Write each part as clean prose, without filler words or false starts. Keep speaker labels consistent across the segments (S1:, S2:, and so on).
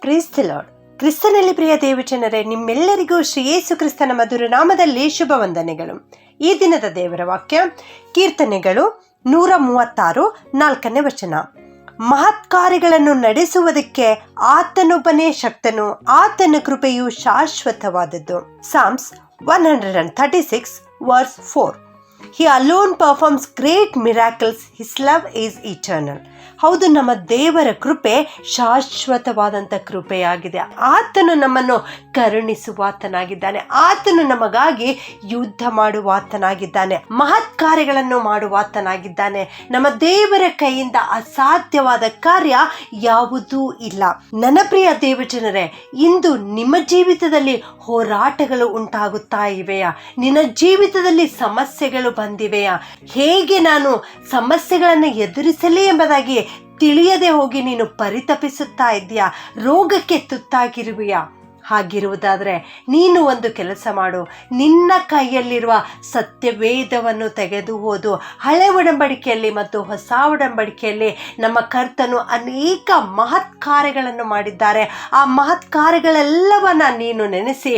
S1: ಪ್ರೀಸ್ the lord. ಕ್ರಿಸ್ತನಲ್ಲಿ ಪ್ರಿಯ ದೇವಜನರೇ, ನಿಮ್ಮೆಲ್ಲರಿಗೂ ಶ್ರೀ ಯೇಸು ಕ್ರಿಸ್ತನ ಮಧುರ ನಾಮದಲ್ಲಿ ಶುಭ ವಂದನೆಗಳು. ಈ ದಿನದ ದೇವರ ವಾಕ್ಯ ಕೀರ್ತನೆಗಳು 136 4ನೇ ವಚನ. ಮಹತ್ ಕಾರ್ಯಗಳನ್ನು ನಡೆಸುವುದಕ್ಕೆ ಆತನೊಬ್ಬನೇ ಶಕ್ತನು, ಆತನ ಕೃಪೆಯು ಶಾಶ್ವತವಾದದ್ದು. Psalms 136 verse 4. He alone performs great miracles. His love is eternal. ಹೌದು, ನಮ್ಮ ದೇವರ ಕೃಪೆ ಶಾಶ್ವತವಾದಂಥ ಕೃಪೆಯಾಗಿದೆ. ಆತನು ನಮ್ಮನ್ನು ಕರುಣಿಸುವಾತನಾಗಿದ್ದಾನೆ. ಆತನು ನಮಗಾಗಿ ಯುದ್ಧ ಮಾಡುವಾತನಾಗಿದ್ದಾನೆ. ಮಹತ್ ಕಾರ್ಯಗಳನ್ನು ಮಾಡುವಾತನಾಗಿದ್ದಾನೆ. ನಮ್ಮ ದೇವರ ಕೈಯಿಂದ ಅಸಾಧ್ಯವಾದ ಕಾರ್ಯ ಯಾವುದೂ ಇಲ್ಲ. ನನ್ನ ಪ್ರಿಯ ದೇವಜನರೇ, ಇಂದು ನಿಮ್ಮ ಜೀವಿತದಲ್ಲಿ ಹೋರಾಟಗಳು ಉಂಟಾಗುತ್ತಾ ಇವೆಯಾ? ನಿನ್ನ ಜೀವಿತದಲ್ಲಿ ಸಮಸ್ಯೆಗಳು ಬಂದಿವೆಯಾ? ಹೇಗೆ ನಾನು ಸಮಸ್ಯೆಗಳನ್ನು ಎದುರಿಸಲಿ ಎಂಬುದಾಗಿ ತಿಳಿಯದೆ ಹೋಗಿ ನೀನು ಪರಿತಪಿಸುತ್ತಾ ಇದೆಯಾ? ರೋಗಕ್ಕೆ ತುತ್ತಾಗಿರುವೆಯಾ? ಹಾಗಿರುವುದಾದರೆ ನೀನು ಒಂದು ಕೆಲಸ ಮಾಡು. ನಿನ್ನ ಕೈಯಲ್ಲಿರುವ ಸತ್ಯವೇದವನ್ನು ತೆಗೆದು ಓದು. ಹಳೆ ಒಡಂಬಡಿಕೆಯಲ್ಲಿ ಮತ್ತು ಹೊಸ ಒಡಂಬಡಿಕೆಯಲ್ಲಿ ನಮ್ಮ ಕರ್ತನು ಅನೇಕ ಮಹತ್ ಕಾರ್ಯಗಳನ್ನು ಮಾಡಿದ್ದಾರೆ. ಆ ಮಹತ್ ಕಾರ್ಯಗಳೆಲ್ಲವನ್ನ ನೀನು ನೆನೆಸಿ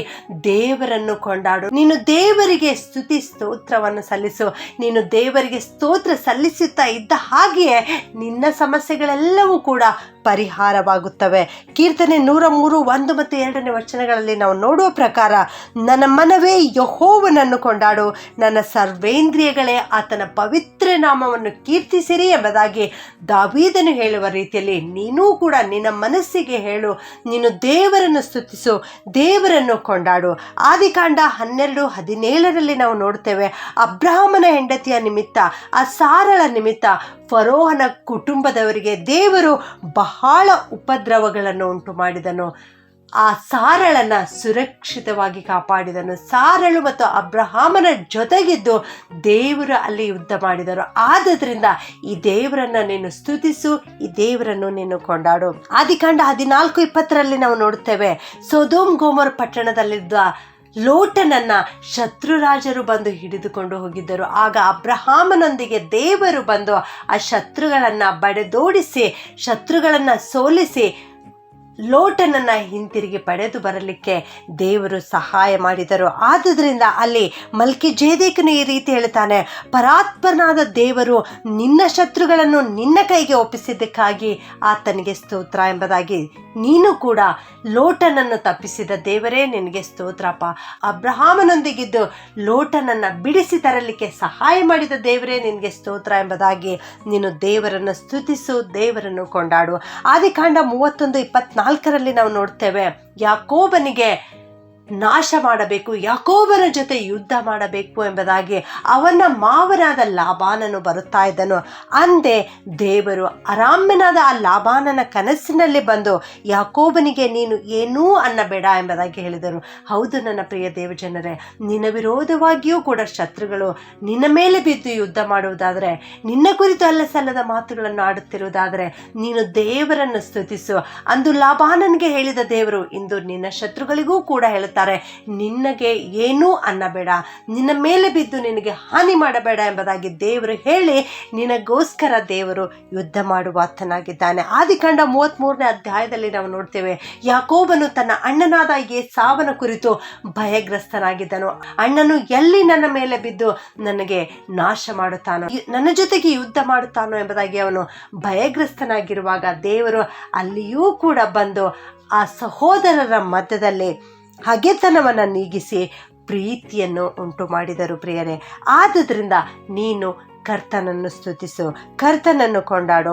S1: ದೇವರನ್ನು ಕೊಂಡಾಡು. ನೀನು ದೇವರಿಗೆ ಸ್ತುತಿ ಸ್ತೋತ್ರವನ್ನು ಸಲ್ಲಿಸು. ನೀನು ದೇವರಿಗೆ ಸ್ತೋತ್ರ ಸಲ್ಲಿಸುತ್ತಾ ಇದ್ದ ಹಾಗೆಯೇ ನಿನ್ನ ಸಮಸ್ಯೆಗಳೆಲ್ಲವೂ ಕೂಡ ಪರಿಹಾರವಾಗುತ್ತವೆ. ಕೀರ್ತನೆ 103 1 ಮತ್ತು 2ನೇ ವಚನಗಳಲ್ಲಿ ನಾವು ನೋಡುವ ಪ್ರಕಾರ, ನನ್ನ ಮನವೇ ಯೆಹೋವನನ್ನು ಕೊಂಡಾಡು, ನನ್ನ ಸರ್ವೇಂದ್ರಿಯಗಳೇ ಆತನ ಪವಿತ್ರ ನಾಮವನ್ನು ಕೀರ್ತಿಸಿರಿ ಎಂಬುದಾಗಿ ದಾವೀದನು ಹೇಳುವ ರೀತಿಯಲ್ಲಿ ನೀನೂ ಕೂಡ ನಿನ್ನ ಮನಸ್ಸಿಗೆ ಹೇಳು. ನೀನು ದೇವರನ್ನು ಸ್ತುತಿಸು, ದೇವರನ್ನು ಕೊಂಡಾಡು. ಆದಿಕಾಂಡ 12:17 ನಾವು ನೋಡ್ತೇವೆ, ಅಬ್ರಹಾಮನ ಹೆಂಡತಿಯ ನಿಮಿತ್ತ, ಆ ಸಾರಳ ನಿಮಿತ್ತ ಫರೋಹನ ಕುಟುಂಬದವರಿಗೆ ದೇವರು ಬಹಳ ಉಪದ್ರವಗಳನ್ನು ಉಂಟು ಮಾಡಿದನು. ಆ ಸಾರಳನ್ನ ಸುರಕ್ಷಿತವಾಗಿ ಕಾಪಾಡಿದನು. ಸಾರಳು ಮತ್ತು ಅಬ್ರಹಾಮನ ಜೊತೆಗಿದ್ದು ದೇವರು ಅಲ್ಲಿ ಯುದ್ಧ ಮಾಡಿದರು. ಆದ್ರಿಂದ ಈ ದೇವರನ್ನ ನೀನು ಸ್ತುತಿಸು, ಈ ದೇವರನ್ನು ನೀನು ಕೊಂಡಾಡು. ಆದಿಕಾಂಡ 14:20 ನಾವು ನೋಡುತ್ತೇವೆ, ಸೊದೋಮ್ ಗೋಮೋರ ಪಟ್ಟಣದಲ್ಲಿದ್ದ ಲೋಟನನ್ನ ಶತ್ರುರಾಜರು ಬಂದು ಹಿಡಿದುಕೊಂಡು ಹೋಗಿದ್ದರು. ಆಗ ಅಬ್ರಹಾಮನೊಂದಿಗೆ ದೇವರು ಬಂದು ಆ ಶತ್ರುಗಳನ್ನು ಬಡೆದೋಡಿಸಿ, ಶತ್ರುಗಳನ್ನು ಸೋಲಿಸಿ ಲೋಟನನ್ನ ಹಿಂತಿರುಗಿ ಪಡೆದು ಬರಲಿಕ್ಕೆ ದೇವರು ಸಹಾಯ ಮಾಡಿದರು. ಆದುದರಿಂದ ಅಲ್ಲಿ ಮಲ್ಕಿಜೇದೇಕನು ಈ ರೀತಿ ಹೇಳ್ತಾನೆ, ಪರಾತ್ಪರನಾದ ದೇವರು ನಿನ್ನ ಶತ್ರುಗಳನ್ನು ನಿನ್ನ ಕೈಗೆ ಒಪ್ಪಿಸಿದ್ದಕ್ಕಾಗಿ ಆತನಿಗೆ ಸ್ತೋತ್ರ ಎಂಬುದಾಗಿ. ನೀನು ಕೂಡ ಲೋಟನನ್ನು ತಪ್ಪಿಸಿದ ದೇವರೇ ನಿನಗೆ ಸ್ತೋತ್ರಪ್ಪ. ಅಬ್ರಹಾಮನೊಂದಿಗಿದ್ದು ಲೋಟನನ್ನು ಬಿಡಿಸಿ ತರಲಿಕ್ಕೆ ಸಹಾಯ ಮಾಡಿದ ದೇವರೇ ನಿನಗೆ ಸ್ತೋತ್ರ ಎಂಬುದಾಗಿ ನೀನು ದೇವರನ್ನು ಸ್ತುತಿಸು, ದೇವರನ್ನು ಕೊಂಡಾಡು. ಆದಿಕಾಂಡ 31:24 ನಾವು ನೋಡ್ತೇವೆ, ಯಾಕೋಬನಿಗೆ ನಾಶ ಮಾಡಬೇಕು, ಯಾಕೋಬನ ಜೊತೆ ಯುದ್ಧ ಮಾಡಬೇಕು ಎಂಬುದಾಗಿ ಅವನ ಮಾವನಾದ ಲಾಬಾನನು ಬರುತ್ತಾ ಇದ್ದನು. ಅಂದೇ ದೇವರು ಅರಾಮ್ಯನಾದ ಆ ಲಾಬಾನನ ಕನಸಿನಲ್ಲಿ ಬಂದು ಯಾಕೋಬನಿಗೆ ನೀನು ಏನೂ ಅನ್ನಬೇಡ ಎಂಬುದಾಗಿ ಹೇಳಿದರು. ಹೌದು ನನ್ನ ಪ್ರಿಯ ದೇವಜನರೇ, ನಿನ್ನ ವಿರೋಧವಾಗಿಯೂ ಕೂಡ ಶತ್ರುಗಳು ನಿನ್ನ ಮೇಲೆ ಬಿದ್ದು ಯುದ್ಧ ಮಾಡುವುದಾದರೆ, ನಿನ್ನ ಕುರಿತು ಅಲ್ಲ ಸಲ್ಲದ ಮಾತುಗಳನ್ನು ಆಡುತ್ತಿರುವುದಾದರೆ ನೀನು ದೇವರನ್ನು ಸ್ತುತಿಸು. ಅಂದು ಲಾಬಾನನಿಗೆ ಹೇಳಿದ ದೇವರು ಇಂದು ನಿನ್ನ ಶತ್ರುಗಳಿಗೂ ಕೂಡ ಹೇಳುತ್ತಾರೆ, ನಿನಗೆ ಏನೂ ಅನ್ನಬೇಡ, ನಿನ್ನ ಮೇಲೆ ಬಿದ್ದು ನಿನಗೆ ಹಾನಿ ಮಾಡಬೇಡ ಎಂಬುದಾಗಿ ದೇವರು ಹೇಳಿ ನಿನಗೋಸ್ಕರ ದೇವರು ಯುದ್ಧ ಮಾಡುವಾತನಾಗಿದ್ದಾನೆ. ಆದಿಕಾಂಡ 33ನೇ ಅಧ್ಯಾಯದಲ್ಲಿ ನಾವು ನೋಡ್ತೇವೆ, ಯಾಕೋಬನು ತನ್ನ ಅಣ್ಣನಾದ ಏಸಾವನ ಕುರಿತು ಭಯಗ್ರಸ್ತನಾಗಿದ್ದನು. ಅಣ್ಣನು ಎಲ್ಲಿ ನನ್ನ ಮೇಲೆ ಬಿದ್ದು ನನಗೆ ನಾಶ ಮಾಡುತ್ತಾನೋ, ನನ್ನ ಜೊತೆಗೆ ಯುದ್ಧ ಮಾಡುತ್ತಾನೋ ಎಂಬುದಾಗಿ ಅವನು ಭಯಗ್ರಸ್ತನಾಗಿರುವಾಗ ದೇವರು ಅಲ್ಲಿಯೂ ಕೂಡ ಬಂದು ಆ ಸಹೋದರರ ಮಧ್ಯದಲ್ಲಿ ಹಗೆತನವನ್ನು ನೀಗಿಸಿ ಪ್ರೀತಿಯನ್ನು ಉಂಟು ಮಾಡಿದರು. ಪ್ರಿಯರೇ, ಆದುದರಿಂದ ನೀನು ಕರ್ತನನ್ನು ಸ್ತುತಿಸು, ಕರ್ತನನ್ನು ಕೊಂಡಾಡು.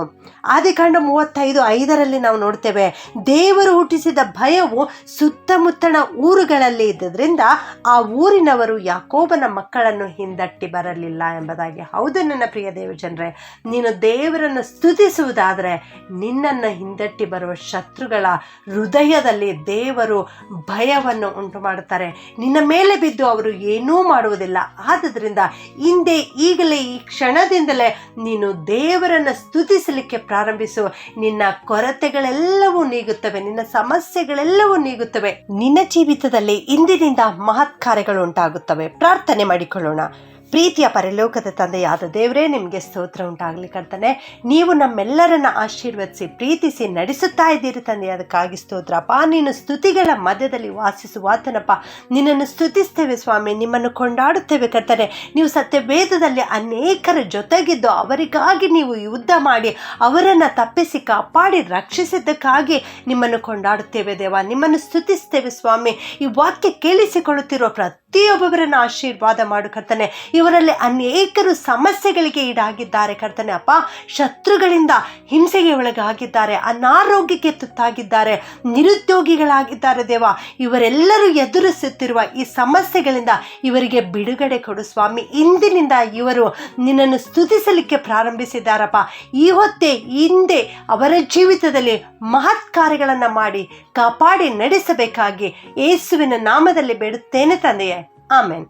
S1: ಆದಿಕಾಂಡ 35:5 ನಾವು ನೋಡ್ತೇವೆ, ದೇವರು ಹುಟ್ಟಿಸಿದ ಭಯವು ಸುತ್ತಮುತ್ತಣ ಊರುಗಳಲ್ಲಿ ಇದ್ದರಿಂದ ಆ ಊರಿನವರು ಯಾಕೋಬನ ಮಕ್ಕಳನ್ನು ಹಿಂದಟ್ಟಿ ಬರಲಿಲ್ಲ ಎಂಬುದಾಗಿ. ಹೌದು ನನ್ನ ಪ್ರಿಯ ದೇವಜನರೇ, ನೀನು ದೇವರನ್ನು ಸ್ತುತಿಸುವುದಾದರೆ ನಿನ್ನನ್ನು ಹಿಂದಟ್ಟಿ ಬರುವ ಶತ್ರುಗಳ ಹೃದಯದಲ್ಲಿ ದೇವರು ಭಯವನ್ನು ಉಂಟು ಮಾಡುತ್ತಾರೆ. ನಿನ್ನ ಮೇಲೆ ಬಿದ್ದು ಅವರು ಏನೂ ಮಾಡುವುದಿಲ್ಲ. ಆದುದರಿಂದ ಹಿಂದೆ ಈಗಲೇ ಈ ಕ್ಷಣದಿಂದಲೇ ನೀನು ದೇವರನ್ನು ಸ್ತುತಿಸಲಿಕ್ಕೆ ಪ್ರಾರಂಭಿಸು. ನಿನ್ನ ಕೊರತೆಗಳೆಲ್ಲವೂ ನೀಗುತ್ತವೆ, ನಿನ್ನ ಸಮಸ್ಯೆಗಳೆಲ್ಲವೂ ನೀಗುತ್ತವೆ. ನಿನ್ನ ಜೀವಿತದಲ್ಲಿ ಇಂದಿನಿಂದ ಮಹತ್ ಕಾರ್ಯಗಳು ಉಂಟಾಗುತ್ತವೆ. ಪ್ರಾರ್ಥನೆ ಮಾಡಿಕೊಳ್ಳೋಣ. ಪ್ರೀತಿಯ ಪರಲೋಕದ ತಂದೆಯಾದ ದೇವರೇ, ನಿಮಗೆ ಸ್ತೋತ್ರ ಉಂಟಾಗಲಿ ಕರ್ತನೆ. ನೀವು ನಮ್ಮೆಲ್ಲರನ್ನ ಆಶೀರ್ವದಿಸಿ ಪ್ರೀತಿಸಿ ನಡೆಸುತ್ತಾ ಇದ್ದೀರಿ ತಂದೆ, ಅದಕ್ಕಾಗಿ ಸ್ತೋತ್ರಪ್ಪ. ನೀನು ಸ್ತುತಿಗಳ ಮಧ್ಯದಲ್ಲಿ ವಾಸಿಸುವಾತನಪ್ಪ. ನಿನ್ನನ್ನು ಸ್ತುತಿಸ್ತೇವೆ ಸ್ವಾಮಿ, ನಿಮ್ಮನ್ನು ಕೊಂಡಾಡುತ್ತೇವೆ ಕರ್ತನೆ. ನೀವು ಸತ್ಯವೇದದಲ್ಲಿ ಅನೇಕರ ಜೊತೆಗಿದ್ದು ಅವರಿಗಾಗಿ ನೀವು ಯುದ್ಧ ಮಾಡಿ ಅವರನ್ನು ತಪ್ಪಿಸಿ ಕಾಪಾಡಿ ರಕ್ಷಿಸಿದ್ದಕ್ಕಾಗಿ ನಿಮ್ಮನ್ನು ಕೊಂಡಾಡುತ್ತೇವೆ ದೇವ. ನಿಮ್ಮನ್ನು ಸ್ತುತಿಸ್ತೇವೆ ಸ್ವಾಮಿ. ಈ ವಾಕ್ಯ ಕೇಳಿಸಿಕೊಳ್ಳುತ್ತಿರುವ ಪ್ರತಿಯೊಬ್ಬರನ್ನು ಆಶೀರ್ವಾದ ಮಾಡು ಕರ್ತನೆ. ಇವರಲ್ಲಿ ಅನೇಕರು ಸಮಸ್ಯೆಗಳಿಗೆ ಈಡಾಗಿದ್ದಾರೆ ಕರ್ತನೆ ಅಪ್ಪ. ಶತ್ರುಗಳಿಂದ ಹಿಂಸೆಗೆ ಒಳಗಾಗಿದ್ದಾರೆ, ಅನಾರೋಗ್ಯಕ್ಕೆ ತುತ್ತಾಗಿದ್ದಾರೆ, ನಿರುದ್ಯೋಗಿಗಳಾಗಿದ್ದಾರೆ ದೇವ. ಇವರೆಲ್ಲರೂ ಎದುರಿಸುತ್ತಿರುವ ಈ ಸಮಸ್ಯೆಗಳಿಂದ ಇವರಿಗೆ ಬಿಡುಗಡೆ ಕೊಡು ಸ್ವಾಮಿ. ಇಂದಿನಿಂದ ಇವರು ನಿನ್ನನ್ನು ಸ್ತುತಿಸಲಿಕ್ಕೆ ಪ್ರಾರಂಭಿಸಿದ್ದಾರಪ್ಪ. ಈ ಹೊತ್ತೇ ಹಿಂದೆ ಅವರ ಜೀವಿತದಲ್ಲಿ ಮಹತ್ ಕಾರ್ಯಗಳನ್ನು ಮಾಡಿ ಕಾಪಾಡಿ ನಡೆಸಬೇಕಾಗಿ ಯೇಸುವಿನ ನಾಮದಲ್ಲಿ ಬೇಡುತ್ತೇನೆ ತಂದೆಯೇ, ಆಮೆನ್.